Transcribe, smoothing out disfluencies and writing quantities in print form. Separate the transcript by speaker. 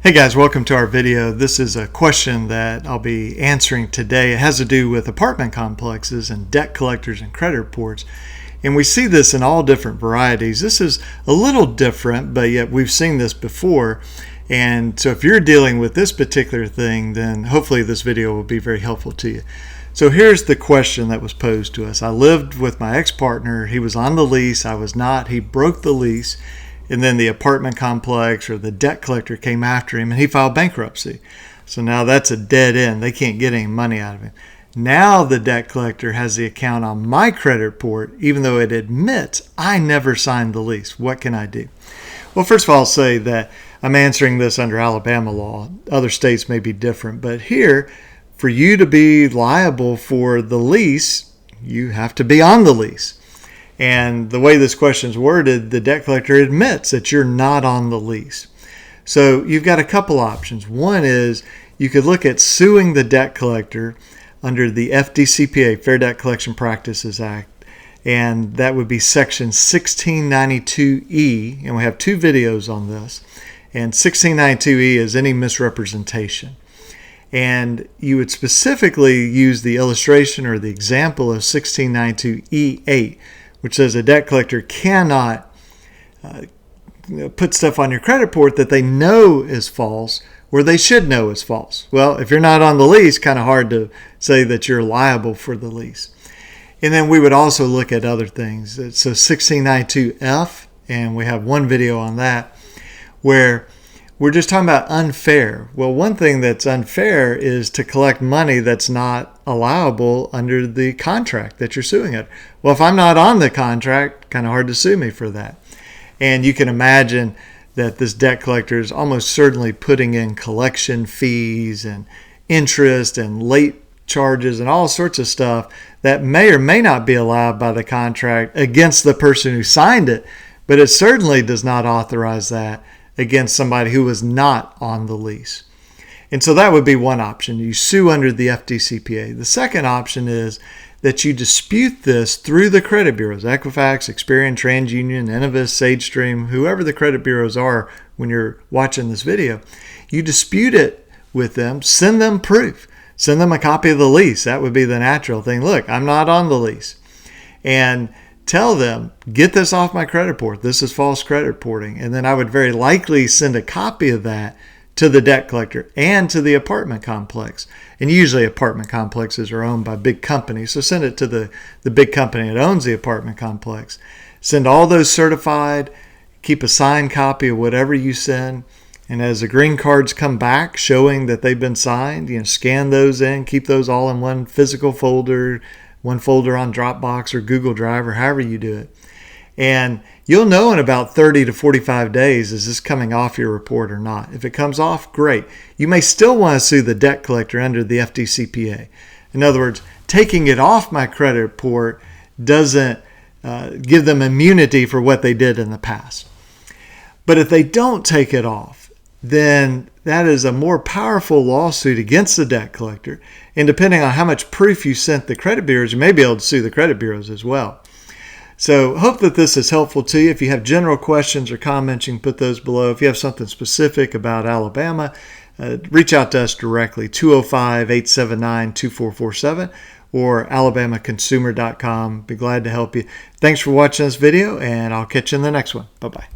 Speaker 1: Hey guys, welcome to our video. This is a question that I'll be answering today. It has to do with apartment complexes and debt collectors and credit reports. And we see this in all different varieties. This is a little different, but yet we've seen this before. And so if you're dealing with this particular thing, then hopefully this video will be very helpful to you. So here's the question that was posed to us. I lived with my ex-partner. He was on the lease. I was not. He broke the lease. And then the apartment complex or the debt collector came after him and he filed bankruptcy. So now that's a dead end. They can't get any money out of him. Now the debt collector has the account on my credit report, even though it admits I never signed the lease. What can I do? Well, first of all, I'll say that I'm answering this under Alabama law. Other states may be different. But here, for you to be liable for the lease, you have to be on the lease. And the way this question is worded, the debt collector admits that you're not on the lease. So you've got a couple options. One is you could look at suing the debt collector under the FDCPA, Fair Debt Collection Practices Act. And that would be section 1692E. And we have two videos on this. And 1692E is any misrepresentation. And you would specifically use the illustration or the example of 1692E8, which says a debt collector cannot put stuff on your credit report that they know is false or they should know is false. Well, if you're not on the lease, kind of hard to say that you're liable for the lease. And then we would also look at other things. So 1692F, and we have one video on that, where we're just talking about unfair. Well, one thing that's unfair is to collect money that's not allowable under the contract that you're suing at. Well, if I'm not on the contract, kind of hard to sue me for that. And you can imagine that this debt collector is almost certainly putting in collection fees and interest and late charges and all sorts of stuff that may or may not be allowed by the contract against the person who signed it, but it certainly does not authorize that against somebody who was not on the lease. And so that would be one option. You sue under the FDCPA. The second option is that you dispute this through the credit bureaus, Equifax, Experian, TransUnion, Innovis, SageStream, whoever the credit bureaus are when you're watching this video. You dispute it with them, send them proof, send them a copy of the lease. That would be the natural thing. Look, I'm not on the lease. And tell them, get this off my credit report. This is false credit reporting. And then I would very likely send a copy of that to the debt collector and to the apartment complex. And usually apartment complexes are owned by big companies. So send it to the big company that owns the apartment complex. Send all those certified. Keep a signed copy of whatever you send. And as the green cards come back showing that they've been signed, scan those in, keep those all in one physical folder, one folder on Dropbox or Google Drive or however you do it. And you'll know in about 30 to 45 days, is this coming off your report or not? If it comes off, great. You may still want to sue the debt collector under the FDCPA. In other words, taking it off my credit report doesn't give them immunity for what they did in the past. But if they don't take it off, then that is a more powerful lawsuit against the debt collector. And depending on how much proof you sent the credit bureaus, you may be able to sue the credit bureaus as well. So hope that this is helpful to you. If you have general questions or comments, you can put those below. If you have something specific about Alabama, reach out to us directly, 205-879-2447 or alabamaconsumer.com. Be glad to help you. Thanks for watching this video, and I'll catch you in the next one. Bye-bye.